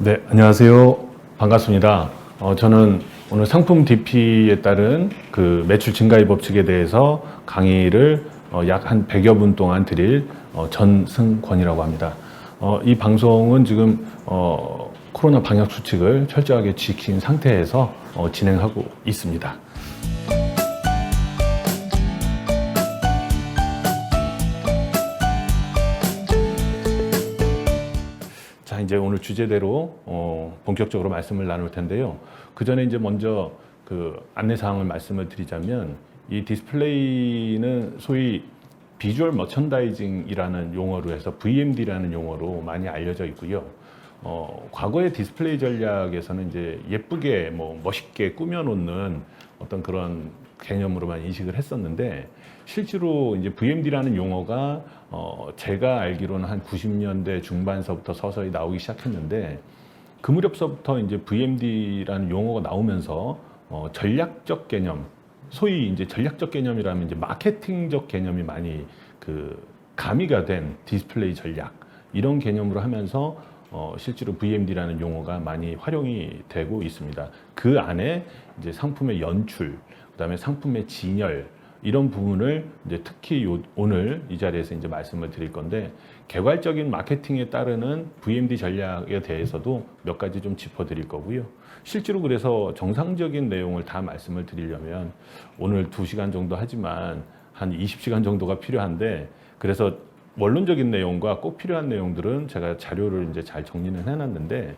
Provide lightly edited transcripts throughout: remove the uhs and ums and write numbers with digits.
네, 안녕하세요. 반갑습니다. 저는 오늘 상품 DP에 따른 그 매출 증가의 법칙에 대해서 강의를 약 한 100여 분 동안 드릴 전승권이라고 합니다. 이 방송은 지금 코로나 방역 수칙을 철저하게 지킨 상태에서 진행하고 있습니다. 자, 이제 오늘 주제대로 본격적으로 말씀을 나눌 텐데요. 그 전에 이제 먼저 그 안내사항을 말씀을 드리자면, 이 디스플레이는 소위 비주얼 머천다이징이라는 용어로 해서 VMD라는 용어로 많이 알려져 있고요. 과거의 디스플레이 전략에서는 이제 예쁘게 멋있게 꾸며놓는 어떤 그런 개념으로만 인식을 했었는데, 실제로 이제 VMD라는 용어가 제가 알기로는 한 90년대 중반서부터 서서히 나오기 시작했는데, 그 무렵서부터 이제 VMD라는 용어가 나오면서 전략적 개념, 소위 이제 전략적 개념이라면 이제 마케팅적 개념이 많이 가미가 된 디스플레이 전략, 이런 개념으로 하면서 실제로 VMD라는 용어가 많이 활용이 되고 있습니다. 그 안에 이제 상품의 연출, 그다음에 상품의 진열, 이런 부분을 이제 특히 오늘 이 자리에서 이제 말씀을 드릴 건데, 개괄적인 마케팅에 따르는 VMD 전략에 대해서도 몇 가지 좀 짚어드릴 거고요. 실제로 그래서 정상적인 내용을 다 말씀을 드리려면 오늘 2시간 정도 하지만 한 20시간 정도가 필요한데, 그래서 원론적인 내용과 꼭 필요한 내용들은 제가 자료를 이제 잘 정리는 해놨는데,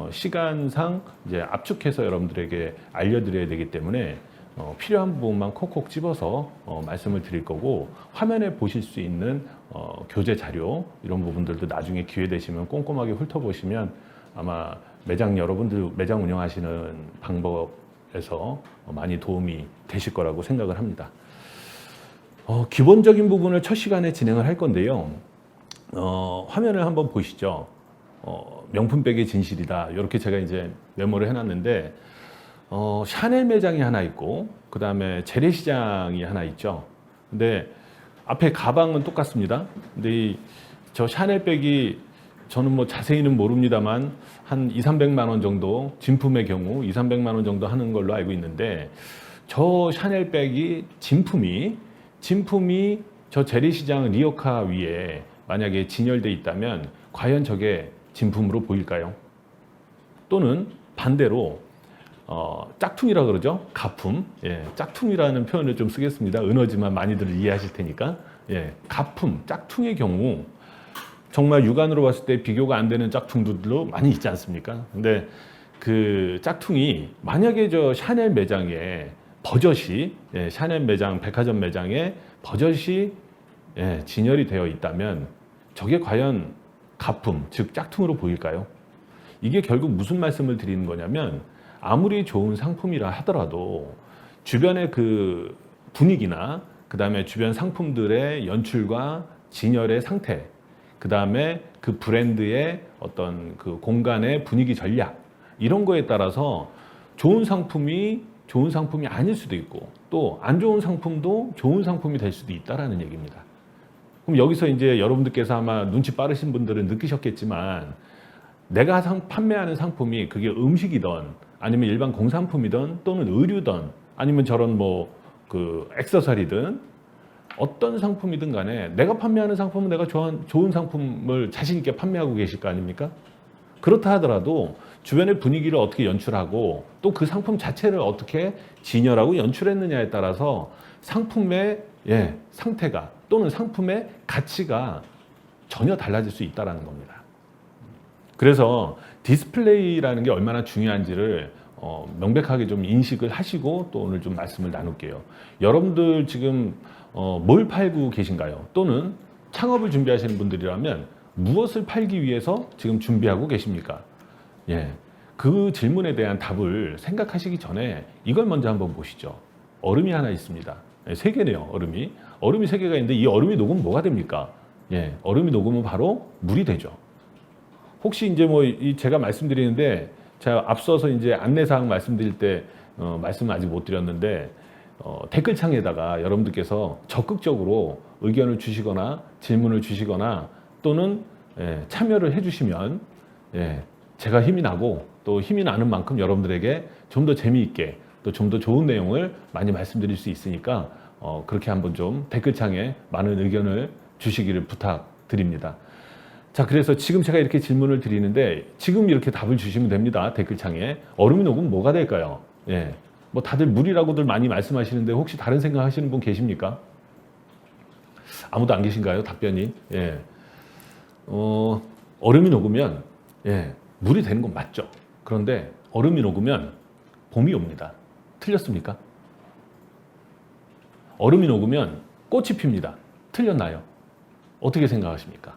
시간상 이제 압축해서 여러분들에게 알려드려야 되기 때문에 필요한 부분만 콕콕 집어서 말씀을 드릴 거고, 화면에 보실 수 있는 교재 자료, 이런 부분들도 나중에 기회 되시면 꼼꼼하게 훑어보시면 아마 여러분들 매장 운영하시는 방법에서 많이 도움이 되실 거라고 생각을 합니다. 기본적인 부분을 첫 시간에 진행을 할 건데요. 화면을 한번 보시죠. 명품백의 진실이다, 이렇게 제가 이제 메모를 해놨는데, 샤넬 매장이 하나 있고, 그 다음에 재래시장이 하나 있죠. 근데 앞에 가방은 똑같습니다. 근데 저 샤넬백이, 저는 자세히는 모릅니다만 한 200~300만 원 정도, 진품의 경우 200~300만 원 정도 하는 걸로 알고 있는데, 저 샤넬백이 진품이 저 재래시장 리어카 위에 만약에 진열돼 있다면 과연 저게 진품으로 보일까요? 또는 반대로 짝퉁이라 그러죠. 가품. 짝퉁이라는 표현을 좀 쓰겠습니다. 은어지만 많이들 이해하실 테니까. 가품, 짝퉁의 경우 정말 육안으로 봤을 때 비교가 안 되는 짝퉁들도 많이 있지 않습니까? 근데 그 짝퉁이 만약에 저 샤넬 매장에 버젓이, 샤넬 매장, 백화점 매장에 버젓이 진열이 되어 있다면 저게 과연 가품, 즉 짝퉁으로 보일까요? 이게 결국 무슨 말씀을 드리는 거냐면, 아무리 좋은 상품이라 하더라도 주변의 그 분위기나 그 다음에 주변 상품들의 연출과 진열의 상태, 그 다음에 그 브랜드의 어떤 그 공간의 분위기 전략, 이런 거에 따라서 좋은 상품이 아닐 수도 있고, 또 안 좋은 상품도 좋은 상품이 될 수도 있다라는 얘기입니다. 그럼 여기서 이제 여러분들께서 아마 눈치 빠르신 분들은 느끼셨겠지만, 내가 판매하는 상품이 그게 음식이든 아니면 일반 공산품이든 또는 의류든 아니면 저런 액세서리든 어떤 상품이든 간에 내가 판매하는 상품은 내가 좋은 상품을 자신 있게 판매하고 계실 거 아닙니까? 그렇다 하더라도 주변의 분위기를 어떻게 연출하고 또 그 상품 자체를 어떻게 진열하고 연출했느냐에 따라서 상품의 상태가 또는 상품의 가치가 전혀 달라질 수 있다는 겁니다. 그래서 디스플레이라는 게 얼마나 중요한지를 명백하게 좀 인식을 하시고 또 오늘 좀 말씀을 나눌게요. 여러분들 지금 뭘 팔고 계신가요? 또는 창업을 준비하시는 분들이라면 무엇을 팔기 위해서 지금 준비하고 계십니까? 그 질문에 대한 답을 생각하시기 전에 이걸 먼저 한번 보시죠. 얼음이 하나 있습니다. 3개네요, 얼음이. 얼음이 3개가 있는데 이 얼음이 녹으면 뭐가 됩니까? 얼음이 녹으면 바로 물이 되죠. 혹시 이제 제가 말씀드리는데, 제가 앞서서 이제 안내사항 말씀드릴 때 말씀을 아직 못 드렸는데, 댓글창에다가 여러분들께서 적극적으로 의견을 주시거나 질문을 주시거나 또는 참여를 해주시면 제가 힘이 나고 또 힘이 나는 만큼 여러분들에게 좀 더 재미있게 또 좀 더 좋은 내용을 많이 말씀드릴 수 있으니까 그렇게 한번 좀 댓글창에 많은 의견을 주시기를 부탁드립니다. 자, 그래서 지금 제가 이렇게 질문을 드리는데 지금 이렇게 답을 주시면 됩니다. 댓글창에. 얼음이 녹으면 뭐가 될까요? 예. 뭐 다들 물이라고들 많이 말씀하시는데 혹시 다른 생각 하시는 분 계십니까? 아무도 안 계신가요? 답변이. 예. 얼음이 녹으면 예, 물이 되는 건 맞죠. 그런데 얼음이 녹으면 봄이 옵니다. 틀렸습니까? 얼음이 녹으면 꽃이 핍니다. 틀렸나요? 어떻게 생각하십니까?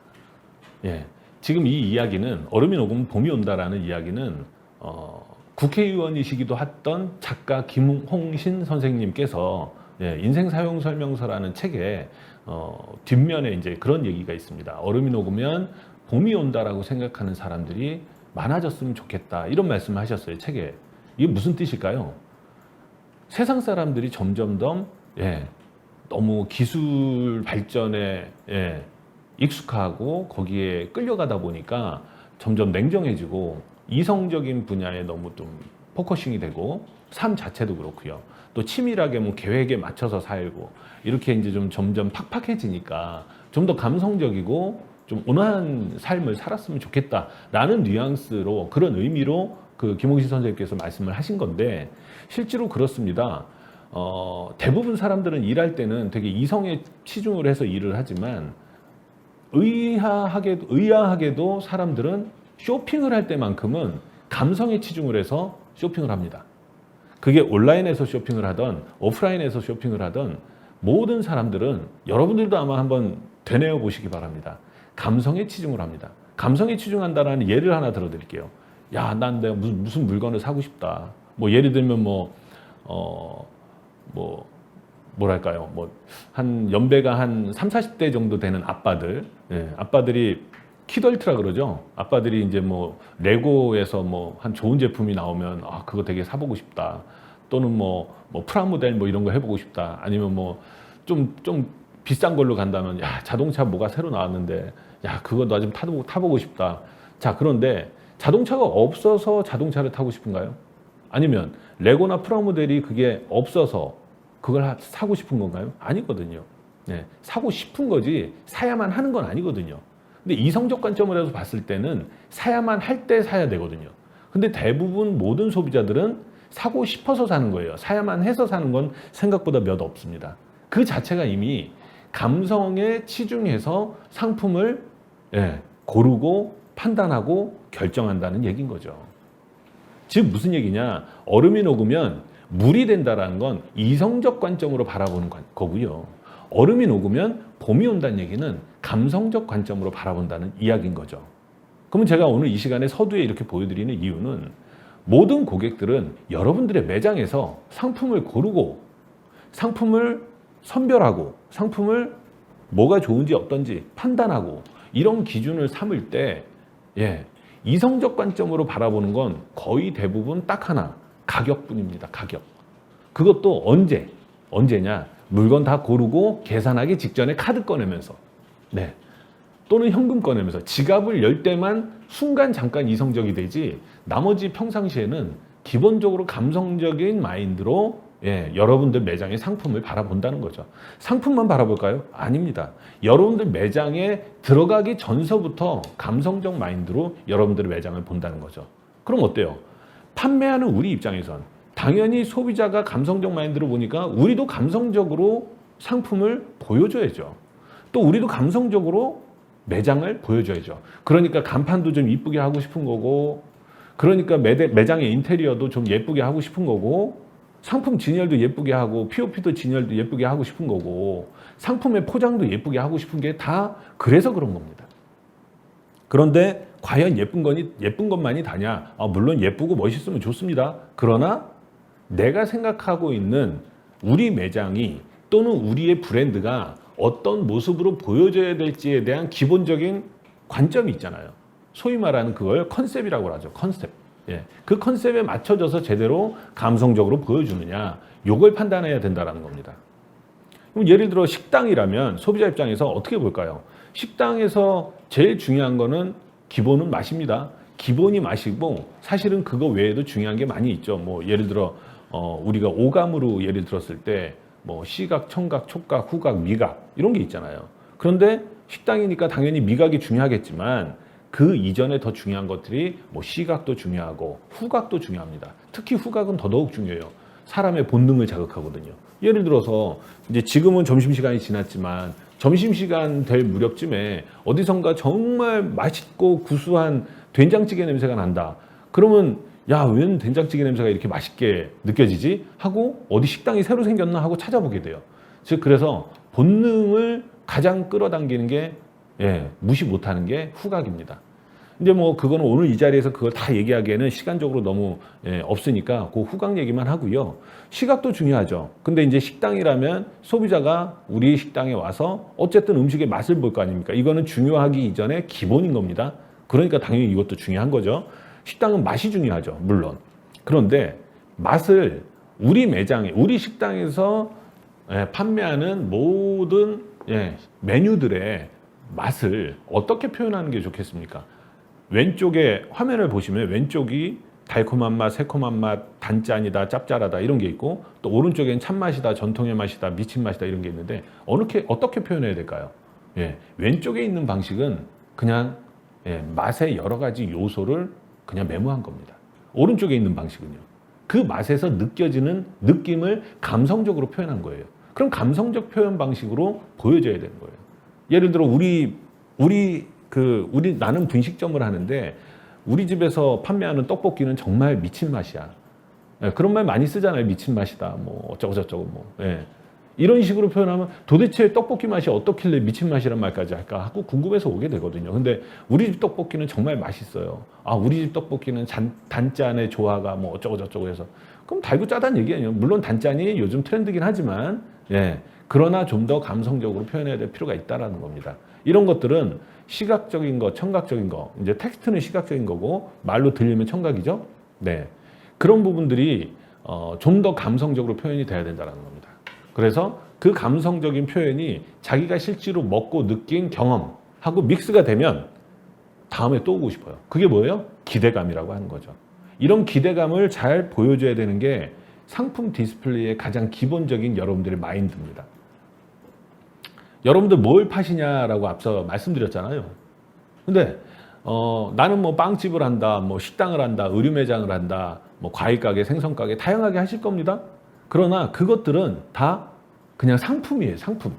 예, 지금 이 이야기는 얼음이 녹으면 봄이 온다라는 이야기는 국회의원이시기도 했던 작가 김홍신 선생님께서 예, 인생 사용 설명서라는 책에 뒷면에 이제 그런 얘기가 있습니다. 얼음이 녹으면 봄이 온다라고 생각하는 사람들이 많아졌으면 좋겠다. 이런 말씀을 하셨어요, 책에. 이게 무슨 뜻일까요? 세상 사람들이 점점 더 예, 너무 기술 발전에 예, 익숙하고 거기에 끌려가다 보니까 점점 냉정해지고 이성적인 분야에 너무 좀 포커싱이 되고 삶 자체도 그렇고요. 또 치밀하게 뭐 계획에 맞춰서 살고 이렇게 이제 좀 점점 팍팍해지니까 좀 더 감성적이고 좀 온화한 삶을 살았으면 좋겠다라는 뉘앙스로 그런 의미로 그 김홍신 선생님께서 말씀을 하신 건데 실제로 그렇습니다. 대부분 사람들은 일할 때는 되게 이성에 치중을 해서 일을 하지만 의아하게도 사람들은 쇼핑을 할 때만큼은 감성에 치중을 해서 쇼핑을 합니다. 그게 온라인에서 쇼핑을 하던 오프라인에서 쇼핑을 하던 모든 사람들은 여러분들도 아마 한번 되뇌어 보시기 바랍니다. 감성에 치중을 합니다. 감성에 치중한다는 예를 하나 들어드릴게요. 야, 난 내가 무슨 물건을 사고 싶다. 뭐 예를 들면 뭐랄까요? 한 연배가 한 3, 40대 정도 되는 아빠들, 예, 아빠들이 키덜트라 그러죠. 아빠들이 이제 뭐 레고에서 뭐 한 좋은 제품이 나오면 아, 그거 되게 사보고 싶다. 또는 뭐 프라모델 뭐 이런 거 해보고 싶다. 아니면 뭐 좀 비싼 걸로 간다면 야, 자동차 뭐가 새로 나왔는데 야, 그거 나 좀 타보고 싶다. 자, 그런데 자동차가 없어서 자동차를 타고 싶은가요? 아니면 레고나 프라모델이 그게 없어서 그걸 사고 싶은 건가요? 아니거든요. 네, 사고 싶은 거지 사야만 하는 건 아니거든요. 근데 이성적 관점을 해서 봤을 때는 사야만 할 때 사야 되거든요. 근데 대부분 모든 소비자들은 사고 싶어서 사는 거예요. 사야만 해서 사는 건 생각보다 몇 없습니다. 그 자체가 이미 감성에 치중해서 상품을 예, 고르고 판단하고 결정한다는 얘기인 거죠. 즉 무슨 얘기냐? 얼음이 녹으면 물이 된다는 건 이성적 관점으로 바라보는 거고요. 얼음이 녹으면 봄이 온다는 얘기는 감성적 관점으로 바라본다는 이야기인 거죠. 그러면 제가 오늘 이 시간에 서두에 이렇게 보여드리는 이유는 모든 고객들은 여러분들의 매장에서 상품을 고르고 상품을 선별하고 상품을 뭐가 좋은지 어떤지 판단하고 이런 기준을 삼을 때 예, 이성적 관점으로 바라보는 건 거의 대부분 딱 하나, 가격뿐입니다. 가격. 그것도 언제냐? 물건 다 고르고 계산하기 직전에 카드 꺼내면서 네. 또는 현금 꺼내면서 지갑을 열 때만 순간 잠깐 이성적이 되지 나머지 평상시에는 기본적으로 감성적인 마인드로 예, 여러분들 매장의 상품을 바라본다는 거죠. 상품만 바라볼까요? 아닙니다. 여러분들 매장에 들어가기 전서부터 감성적 마인드로 여러분들의 매장을 본다는 거죠. 그럼 어때요? 판매하는 우리 입장에선 당연히 소비자가 감성적 마인드로 보니까 우리도 감성적으로 상품을 보여줘야죠. 또 우리도 감성적으로 매장을 보여줘야죠. 그러니까 간판도 좀 이쁘게 하고 싶은 거고, 그러니까 매장의 인테리어도 좀 예쁘게 하고 싶은 거고, 상품 진열도 예쁘게 하고 POP도 진열도 예쁘게 하고 싶은 거고 상품의 포장도 예쁘게 하고 싶은 게 다 그래서 그런 겁니다. 그런데 과연 예쁜 것만이 다냐? 물론 예쁘고 멋있으면 좋습니다. 그러나 내가 생각하고 있는 우리 매장이 또는 우리의 브랜드가 어떤 모습으로 보여져야 될지에 대한 기본적인 관점이 있잖아요. 소위 말하는 그걸 컨셉이라고 하죠. 컨셉. 예, 그 컨셉에 맞춰져서 제대로 감성적으로 보여주느냐, 요걸 판단해야 된다는 겁니다. 그럼 예를 들어 식당이라면 소비자 입장에서 어떻게 볼까요? 식당에서 제일 중요한 거는 기본은 맛입니다. 기본이 맛이고 사실은 그거 외에도 중요한 게 많이 있죠. 뭐 예를 들어 우리가 오감으로 예를 들었을 때 뭐 시각, 청각, 촉각, 후각, 미각 이런 게 있잖아요. 그런데 식당이니까 당연히 미각이 중요하겠지만 그 이전에 더 중요한 것들이 뭐 시각도 중요하고 후각도 중요합니다. 특히 후각은 더더욱 중요해요. 사람의 본능을 자극하거든요. 예를 들어서 이제 지금은 점심시간이 지났지만 점심시간 될 무렵쯤에 어디선가 정말 맛있고 구수한 된장찌개 냄새가 난다. 그러면 야, 웬 된장찌개 냄새가 이렇게 맛있게 느껴지지? 하고 어디 식당이 새로 생겼나 하고 찾아보게 돼요. 즉 그래서 본능을 가장 끌어당기는 게 무시 못하는 게 후각입니다. 근데 뭐 그거는 오늘 이 자리에서 그걸 다 얘기하기에는 시간적으로 너무 없으니까 그 후각 얘기만 하고요. 시각도 중요하죠. 근데 이제 식당이라면 소비자가 우리 식당에 와서 어쨌든 음식의 맛을 볼 거 아닙니까? 이거는 중요하기 이전에 기본인 겁니다. 그러니까 당연히 이것도 중요한 거죠. 식당은 맛이 중요하죠, 물론. 그런데 맛을 우리 매장에, 우리 식당에서 판매하는 모든 메뉴들의 맛을 어떻게 표현하는 게 좋겠습니까? 왼쪽에 화면을 보시면 왼쪽이 달콤한 맛, 새콤한 맛, 단짠이다, 짭짤하다 이런 게 있고 또 오른쪽엔 참맛이다, 전통의 맛이다, 미친 맛이다 이런 게 있는데 어떻게 표현해야 될까요? 왼쪽에 있는 방식은 그냥 맛의 여러 가지 요소를 그냥 메모한 겁니다. 오른쪽에 있는 방식은요. 그 맛에서 느껴지는 느낌을 감성적으로 표현한 거예요. 그럼 감성적 표현 방식으로 보여줘야 되는 거예요. 예를 들어 나는 분식점을 하는데 우리 집에서 판매하는 떡볶이는 정말 미친 맛이야. 그런 말 많이 쓰잖아요. 미친 맛이다. 뭐 어쩌고 저쩌고 뭐. 이런 식으로 표현하면 도대체 떡볶이 맛이 어떻길래 미친 맛이란 말까지 할까 하고 궁금해서 오게 되거든요. 근데 우리 집 떡볶이는 정말 맛있어요. 아, 우리 집 떡볶이는 단짠의 조화가 뭐 어쩌고 저쩌고 해서 그럼 달고 짜다는 얘기 아니에요. 물론 단짠이 요즘 트렌드긴 하지만 그러나 좀 더 감성적으로 표현해야 될 필요가 있다라는 겁니다. 이런 것들은 시각적인 거, 청각적인 거, 이제 텍스트는 시각적인 거고 말로 들리면 청각이죠. 그런 부분들이 좀 더 감성적으로 표현이 돼야 된다는 겁니다. 그래서 그 감성적인 표현이 자기가 실제로 먹고 느낀 경험하고 믹스가 되면 다음에 또 오고 싶어요. 그게 뭐예요? 기대감이라고 하는 거죠. 이런 기대감을 잘 보여줘야 되는 게 상품 디스플레이의 가장 기본적인 여러분들의 마인드입니다. 여러분들 뭘 파시냐라고 앞서 말씀드렸잖아요. 근데 나는 뭐 빵집을 한다, 뭐 식당을 한다, 의류 매장을 한다, 뭐 과일 가게, 생선 가게 다양하게 하실 겁니다. 그러나 그것들은 다 그냥 상품이에요, 상품.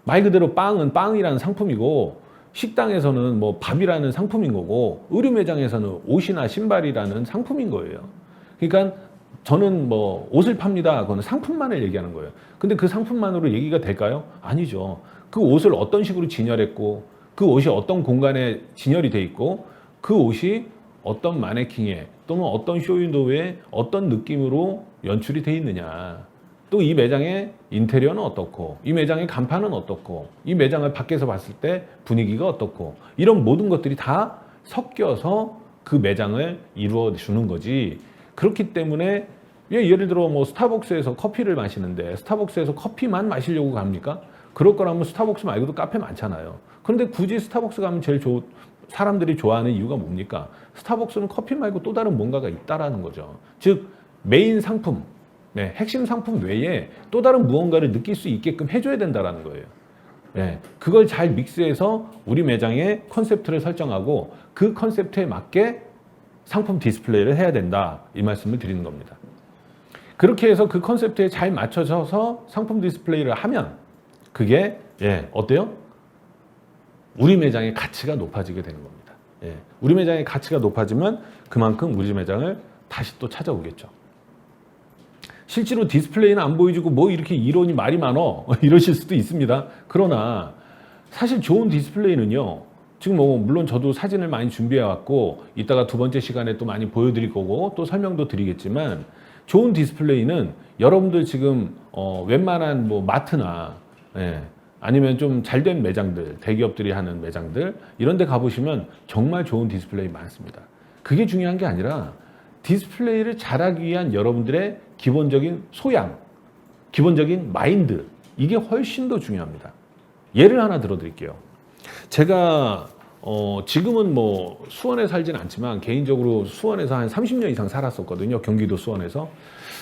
말 그대로 빵은 빵이라는 상품이고 식당에서는 뭐 밥이라는 상품인 거고 의류 매장에서는 옷이나 신발이라는 상품인 거예요. 그러니까 저는 뭐 옷을 팝니다. 그거는 상품만을 얘기하는 거예요. 근데 그 상품만으로 얘기가 될까요? 아니죠. 그 옷을 어떤 식으로 진열했고 그 옷이 어떤 공간에 진열이 돼 있고 그 옷이 어떤 마네킹에 또는 어떤 쇼윈도우에 어떤 느낌으로 연출이 돼 있느냐. 또 이 매장의 인테리어는 어떻고 이 매장의 간판은 어떻고 이 매장을 밖에서 봤을 때 분위기가 어떻고 이런 모든 것들이 다 섞여서 그 매장을 이루어 주는 거지. 그렇기 때문에 예를 들어 뭐 스타벅스에서 커피를 마시는데 스타벅스에서 커피만 마시려고 갑니까? 그럴 거라면 스타벅스 말고도 카페 많잖아요. 그런데 굳이 스타벅스 가면 제일 사람들이 좋아하는 이유가 뭡니까? 스타벅스는 커피 말고 또 다른 뭔가가 있다라는 거죠. 즉 메인 상품, 핵심 상품 외에 또 다른 무언가를 느낄 수 있게끔 해줘야 된다라는 거예요. 그걸 잘 믹스해서 우리 매장의 컨셉트를 설정하고 그 컨셉트에 맞게 상품 디스플레이를 해야 된다. 이 말씀을 드리는 겁니다. 그렇게 해서 그 컨셉트에 잘 맞춰져서 상품 디스플레이를 하면 그게 어때요? 우리 매장의 가치가 높아지게 되는 겁니다. 우리 매장의 가치가 높아지면 그만큼 우리 매장을 다시 또 찾아오겠죠. 실제로 디스플레이는 안 보여주고 뭐 이렇게 이론이 말이 많어 이러실 수도 있습니다. 그러나 사실 좋은 디스플레이는요. 지금 뭐 물론 저도 사진을 많이 준비해 왔고 이따가 두 번째 시간에 또 많이 보여드릴 거고 또 설명도 드리겠지만 좋은 디스플레이는 여러분들 지금 웬만한 뭐 마트나 아니면 좀 잘된 매장들, 대기업들이 하는 매장들 이런 데 가보시면 정말 좋은 디스플레이 많습니다. 그게 중요한 게 아니라 디스플레이를 잘하기 위한 여러분들의 기본적인 소양, 기본적인 마인드 이게 훨씬 더 중요합니다. 예를 하나 들어드릴게요. 제가 지금은 뭐 수원에 살진 않지만 개인적으로 수원에서 한 30년 이상 살았었거든요. 경기도 수원에서.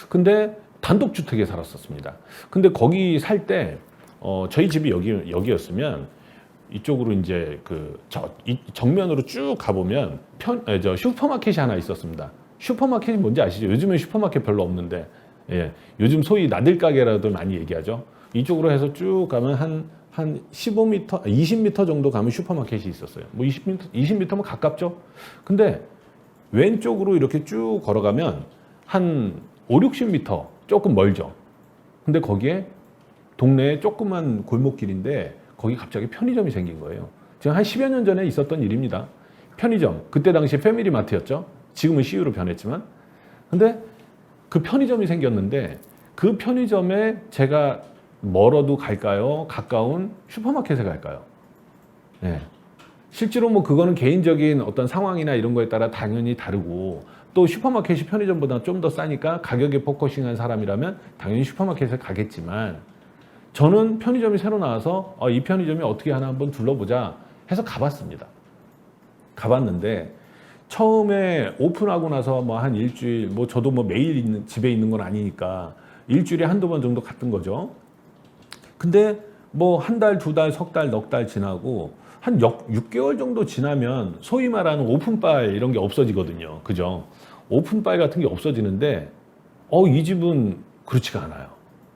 근데 단독주택에 살았었습니다. 근데 거기 살 때, 저희 집이 여기였으면 이쪽으로 이제 이 정면으로 쭉 가보면 슈퍼마켓이 하나 있었습니다. 슈퍼마켓이 뭔지 아시죠? 요즘은 슈퍼마켓 별로 없는데, 예. 요즘 소위 나들가게라도 많이 얘기하죠. 이쪽으로 해서 쭉 가면 한 15m, 20m 정도 가면 슈퍼마켓이 있었어요. 뭐 20m면 가깝죠? 근데 왼쪽으로 이렇게 쭉 걸어가면 한 5, 60m 조금 멀죠. 근데 거기에 동네에 조그만 골목길인데 거기 갑자기 편의점이 생긴 거예요. 지금 한 10여 년 전에 있었던 일입니다. 편의점. 그때 당시 패밀리마트였죠. 지금은 CU로 변했지만. 근데 그 편의점이 생겼는데 그 편의점에 제가 멀어도 갈까요? 가까운 슈퍼마켓에 갈까요? 네. 실제로 뭐 그거는 개인적인 어떤 상황이나 이런 거에 따라 당연히 다르고 또 슈퍼마켓이 편의점보다 좀 더 싸니까 가격에 포커싱한 사람이라면 당연히 슈퍼마켓에 가겠지만 저는 편의점이 새로 나와서 이 편의점이 어떻게 하나 한번 둘러보자 해서 가봤습니다. 가봤는데 처음에 오픈하고 나서 뭐 한 일주일, 뭐 저도 뭐 매일 집에 있는 건 아니니까 일주일에 한두 번 정도 갔던 거죠. 근데 뭐 한 달, 두 달, 석 달, 넉 달 지나고 한 6개월 정도 지나면 소위 말하는 오픈빨 이런 게 없어지거든요. 그죠? 오픈빨 같은 게 없어지는데 이 집은 그렇지가 않아요.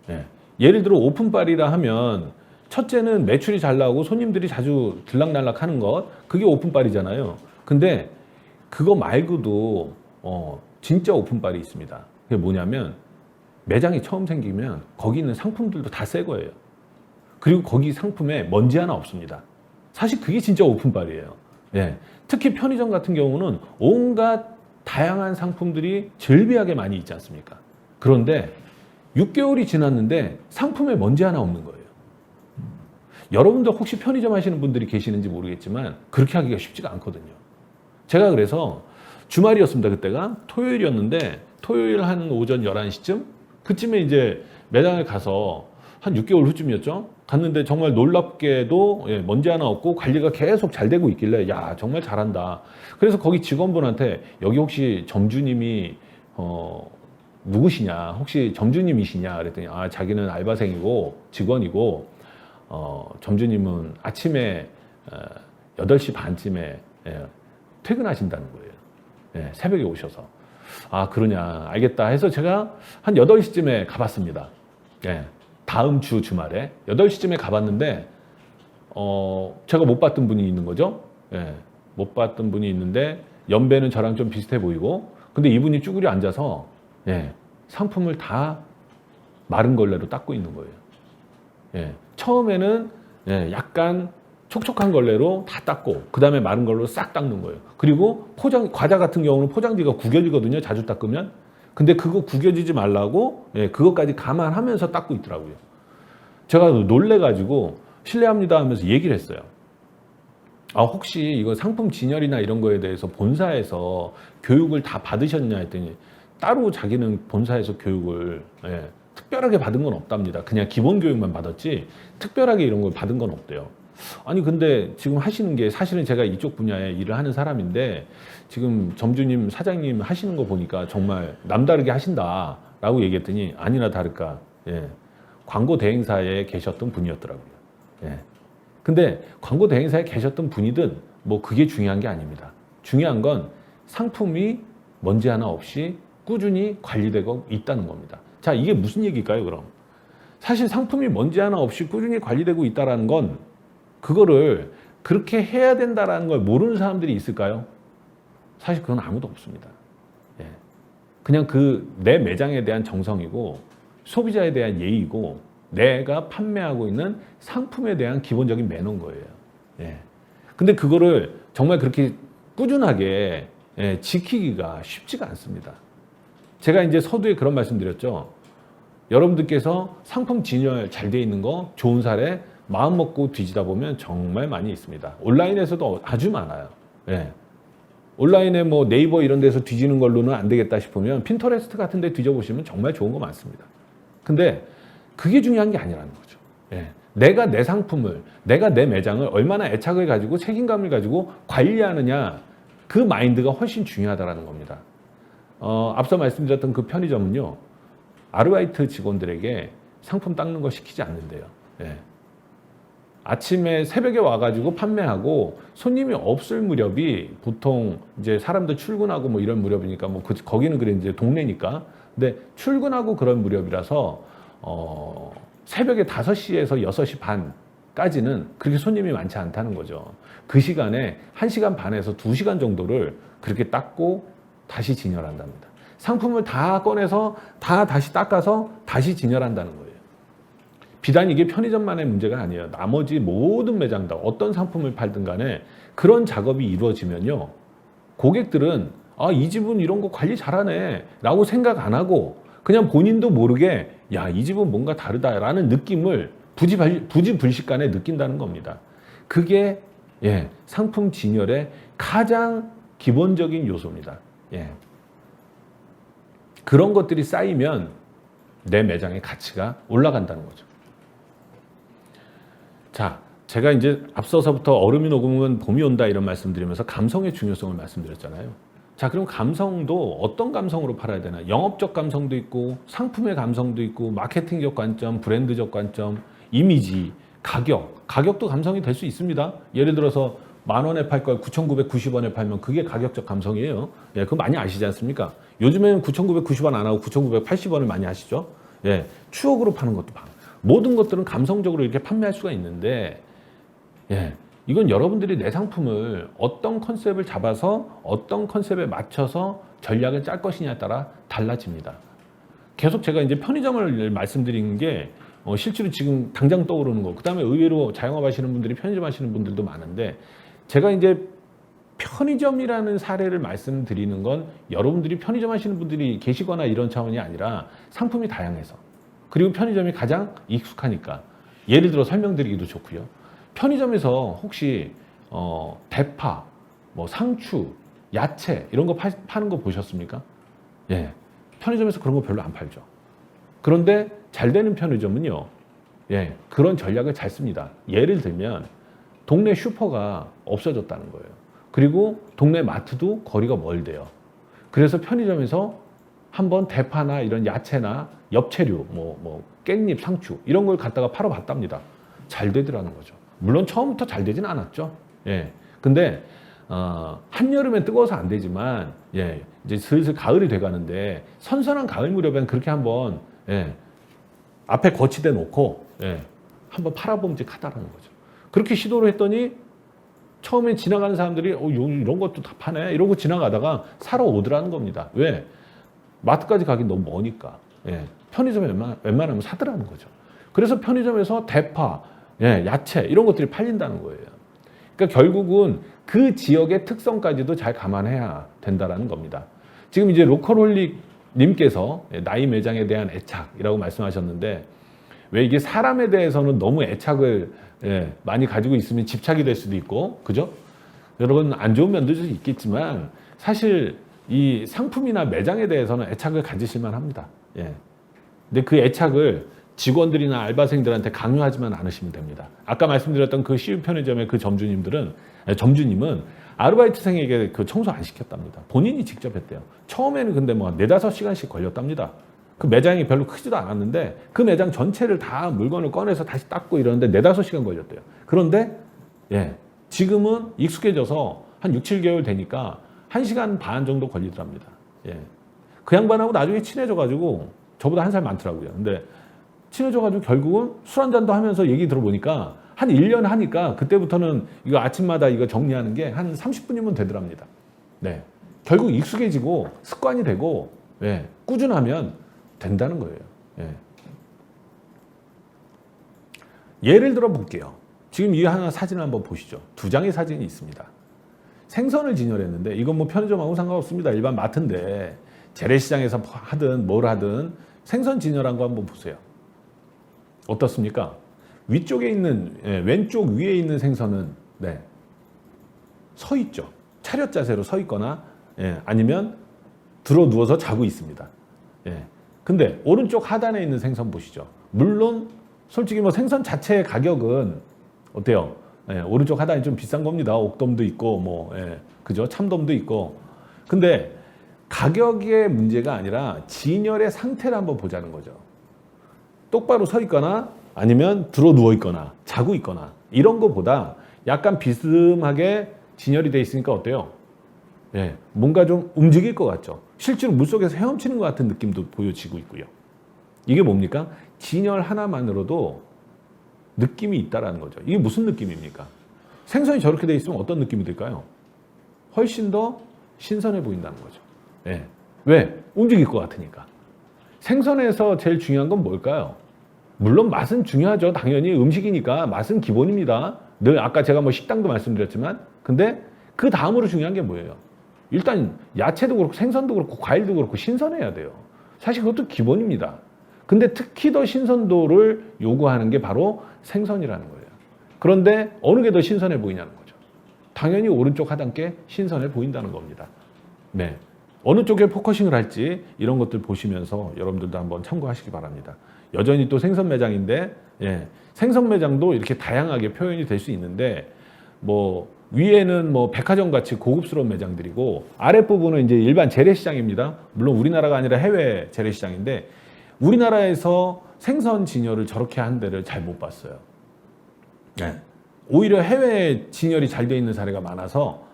예. 예를 들어 오픈빨이라 하면 첫째는 매출이 잘 나오고 손님들이 자주 들락날락 하는 것, 그게 오픈빨이잖아요. 근데 그거 말고도 진짜 오픈빨이 있습니다. 그게 뭐냐면 매장이 처음 생기면 거기 있는 상품들도 다 새 거예요. 그리고 거기 상품에 먼지 하나 없습니다. 사실 그게 진짜 오픈빨이에요. 예. 특히 편의점 같은 경우는 온갖 다양한 상품들이 즐비하게 많이 있지 않습니까? 그런데 6개월이 지났는데 상품에 먼지 하나 없는 거예요. 여러분들 혹시 편의점 하시는 분들이 계시는지 모르겠지만 그렇게 하기가 쉽지가 않거든요. 제가 그래서 주말이었습니다. 그때가 토요일이었는데 토요일 한 오전 11시쯤 그쯤에 이제 매장에 가서 한 6개월 후쯤이었죠. 갔는데 정말 놀랍게도 먼지 하나 없고 관리가 계속 잘 되고 있길래 야 정말 잘한다. 그래서 거기 직원분한테 여기 혹시 점주님이 누구시냐, 혹시 점주님이시냐 그랬더니 자기는 알바생이고 직원이고 점주님은 아침에 8시 반쯤에 퇴근하신다는 거예요. 새벽에 오셔서. 그러냐 알겠다 해서 제가 한 8시쯤에 가봤습니다. 다음 주 주말에 8시쯤에 가봤는데 제가 못 봤던 분이 있는 거죠. 못 봤던 분이 있는데 연배는 저랑 좀 비슷해 보이고 근데 이분이 쭈그려 앉아서 상품을 다 마른 걸레로 닦고 있는 거예요. 처음에는 약간 촉촉한 걸레로 다 닦고 그 다음에 마른 걸로 싹 닦는 거예요. 그리고 과자 같은 경우는 포장지가 구겨지거든요. 자주 닦으면. 근데 그거 구겨지지 말라고 그것까지 감안하면서 닦고 있더라고요. 제가 놀래가지고 실례합니다 하면서 얘기를 했어요. 혹시 이거 상품 진열이나 이런 거에 대해서 본사에서 교육을 다 받으셨냐 했더니 따로 자기는 본사에서 교육을 특별하게 받은 건 없답니다. 그냥 기본 교육만 받았지 특별하게 이런 걸 받은 건 없대요. 아니 근데 지금 하시는 게 사실은 제가 이쪽 분야에 일을 하는 사람인데 지금 점주님 사장님 하시는 거 보니까 정말 남다르게 하신다라고 얘기했더니 아니나 다를까 광고 대행사에 계셨던 분이었더라고요. 근데 광고 대행사에 계셨던 분이든 뭐 그게 중요한 게 아닙니다. 중요한 건 상품이 먼지 하나 없이 꾸준히 관리되고 있다는 겁니다. 자, 이게 무슨 얘기일까요, 그럼? 사실 상품이 먼지 하나 없이 꾸준히 관리되고 있다는 건 그거를 그렇게 해야 된다는 걸 모르는 사람들이 있을까요? 사실 그건 아무도 없습니다. 그냥 내 매장에 대한 정성이고 소비자에 대한 예의고 내가 판매하고 있는 상품에 대한 기본적인 매너인 거예요. 근데 그거를 정말 그렇게 꾸준하게 지키기가 쉽지가 않습니다. 제가 이제 서두에 그런 말씀 드렸죠. 여러분들께서 상품 진열 잘 돼 있는 거 좋은 사례 마음 먹고 뒤지다 보면 정말 많이 있습니다. 온라인에서도 아주 많아요. 온라인에 뭐 네이버 이런 데서 뒤지는 걸로는 안 되겠다 싶으면 핀터레스트 같은 데 뒤져보시면 정말 좋은 거 많습니다. 근데 그게 중요한 게 아니라는 거죠. 내가 내 상품을, 내가 내 매장을 얼마나 애착을 가지고 책임감을 가지고 관리하느냐, 그 마인드가 훨씬 중요하다는 겁니다. 앞서 말씀드렸던 그 편의점은요, 아르바이트 직원들에게 상품 닦는 거 시키지 않는데요. 예. 아침에 새벽에 와가지고 판매하고 손님이 없을 무렵이 보통 이제 사람들 출근하고 뭐 이런 무렵이니까 뭐 거기는 그래 이제 동네니까. 근데 출근하고 그런 무렵이라서 새벽에 5시에서 6시 반까지는 그렇게 손님이 많지 않다는 거죠. 그 시간에 1시간 반에서 2시간 정도를 그렇게 닦고 다시 진열한답니다. 상품을 다 꺼내서 다 다시 닦아서 다시 진열한다는 거예요. 비단 이게 편의점만의 문제가 아니에요. 나머지 모든 매장 다 어떤 상품을 팔든 간에 그런 작업이 이루어지면요, 고객들은 이 집은 이런 거 관리 잘하네 라고 생각 안 하고 그냥 본인도 모르게 야, 이 집은 뭔가 다르다라는 느낌을 부지불식간에 느낀다는 겁니다. 그게 상품 진열의 가장 기본적인 요소입니다. 그런 것들이 쌓이면 내 매장의 가치가 올라간다는 거죠. 자, 제가 이제 앞서서부터 얼음이 녹으면 봄이 온다 이런 말씀드리면서 감성의 중요성을 말씀드렸잖아요. 자, 그럼 감성도 어떤 감성으로 팔아야 되나? 영업적 감성도 있고, 상품의 감성도 있고, 마케팅적 관점, 브랜드적 관점, 이미지, 가격도 감성이 될 수 있습니다. 예를 들어서 10,000원에 팔 걸 9,990원에 팔면 그게 가격적 감성이에요. 그거 많이 아시지 않습니까? 요즘에는 9,990원 안 하고 9,980원을 많이 하시죠. 추억으로 파는 것도 많아요. 모든 것들은 감성적으로 이렇게 판매할 수가 있는데, 이건 여러분들이 내 상품을 어떤 컨셉을 잡아서 어떤 컨셉에 맞춰서 전략을 짤 것이냐에 따라 달라집니다. 계속 제가 이제 편의점을 말씀드리는 게 실제로 지금 당장 떠오르는 거, 그 다음에 의외로 자영업 하시는 분들이 편의점 하시는 분들도 많은데, 제가 이제 편의점이라는 사례를 말씀드리는 건 여러분들이 편의점 하시는 분들이 계시거나 이런 차원이 아니라 상품이 다양해서, 그리고 편의점이 가장 익숙하니까 예를 들어 설명드리기도 좋고요. 편의점에서 혹시 대파, 뭐 상추, 야채 이런 거 파는 거 보셨습니까? 편의점에서 그런 거 별로 안 팔죠. 그런데 잘 되는 편의점은요, 그런 전략을 잘 씁니다. 예를 들면 동네 슈퍼가 없어졌다는 거예요. 그리고 동네 마트도 거리가 멀대요. 그래서 편의점에서 한번 대파나 이런 야채나 엽채류, 뭐 깻잎, 상추 이런 걸 갖다가 팔아봤답니다. 잘 되더라는 거죠. 물론 처음부터 잘 되진 않았죠. 근데 한여름엔 뜨거워서 안 되지만 이제 슬슬 가을이 돼가는데 선선한 가을 무렵엔 그렇게 한번 앞에 거치대 놓고 한번 팔아봄직하다라는 거죠. 그렇게 시도를 했더니 처음에 지나가는 사람들이 이런 것도 다 파네 이러고 지나가다가 사러 오더라는 겁니다. 왜? 마트까지 가긴 너무 머니까. 편의점에 웬만하면 사더라는 거죠. 그래서 편의점에서 대파, 야채 이런 것들이 팔린다는 거예요. 그러니까 결국은 그 지역의 특성까지도 잘 감안해야 된다는 겁니다. 지금 이제 로컬홀릭 님께서 나이 매장에 대한 애착이라고 말씀하셨는데, 왜 이게 사람에 대해서는 너무 애착을 많이 가지고 있으면 집착이 될 수도 있고, 그죠? 여러분 안 좋은 면도 있겠지만 사실 이 상품이나 매장에 대해서는 애착을 가지실만 합니다. 근데 그 애착을 직원들이나 알바생들한테 강요하지만 않으시면 됩니다. 아까 말씀드렸던 그 CU 편의점의 그 점주님은 아르바이트생에게 그 청소 안 시켰답니다. 본인이 직접 했대요. 처음에는 근데 뭐 4-5시간씩 걸렸답니다. 그 매장이 별로 크지도 않았는데 그 매장 전체를 다 물건을 꺼내서 다시 닦고 이러는데 4-5시간 걸렸대요. 그런데 지금은 익숙해져서 한 6-7개월 되니까 1시간 반 정도 걸리더랍니다. 그 양반하고 나중에 친해져가지고 저보다 1살 많더라고요. 근데 친해져가지고 결국은 술 한잔도 하면서 얘기 들어보니까 한 1년 하니까 그때부터는 이거 아침마다 이거 정리하는 게 한 30분이면 되더랍니다. 결국 익숙해지고 습관이 되고 꾸준하면 된다는 거예요. 예를 들어 볼게요. 지금 이 하나 사진을 한번 보시죠. 2장의 사진이 있습니다. 생선을 진열했는데 이건 뭐 편의점하고 상관없습니다. 일반 마트인데 재래시장에서 하든 뭘 하든 생선 진열한 거 한번 보세요. 어떻습니까? 위쪽에 있는 왼쪽 위에 있는 생선은 서 있죠. 차렷 자세로 서 있거나 아니면 들어 누워서 자고 있습니다. 근데 오른쪽 하단에 있는 생선 보시죠. 물론 솔직히 뭐 생선 자체의 가격은 어때요? 예, 오른쪽 하단이 좀 비싼 겁니다. 옥돔도 있고 뭐 그죠? 참돔도 있고. 근데 가격의 문제가 아니라 진열의 상태를 한번 보자는 거죠. 똑바로 서 있거나 아니면 들어 누워 있거나 자고 있거나 이런 거보다 약간 비스듬하게 진열이 돼 있으니까 어때요? 예, 뭔가 좀 움직일 것 같죠. 실제로 물속에서 헤엄치는 것 같은 느낌도 보여지고 있고요. 이게 뭡니까? 진열 하나만으로도 느낌이 있다라는 거죠. 이게 무슨 느낌입니까? 생선이 저렇게 돼 있으면 어떤 느낌이 들까요? 훨씬 더 신선해 보인다는 거죠. 예. 왜? 움직일 것 같으니까. 생선에서 제일 중요한 건 뭘까요? 물론 맛은 중요하죠. 당연히 음식이니까 맛은 기본입니다. 늘 아까 제가 뭐 식당도 말씀드렸지만, 근데 그 다음으로 중요한 게 뭐예요? 일단 야채도 그렇고 생선도 그렇고 과일도 그렇고 신선해야 돼요. 사실 그것도 기본입니다. 근데 특히 더 신선도를 요구하는 게 바로 생선이라는 거예요. 그런데 어느 게 더 신선해 보이냐는 거죠. 당연히 오른쪽 하단께 신선해 보인다는 겁니다. 네. 어느 쪽에 포커싱을 할지 이런 것들 보시면서 여러분들도 한번 참고하시기 바랍니다. 여전히 또 생선 매장인데, 예, 생선 매장도 이렇게 다양하게 표현이 될 수 있는데, 뭐 위에는 뭐 백화점 같이 고급스러운 매장들이고 아랫부분은 이제 일반 재래시장입니다. 물론 우리나라가 아니라 해외 재래시장인데 우리나라에서 생선 진열을 저렇게 한 데를 잘 못 봤어요. 예. 오히려 해외 진열이 잘 돼 있는 사례가 많아서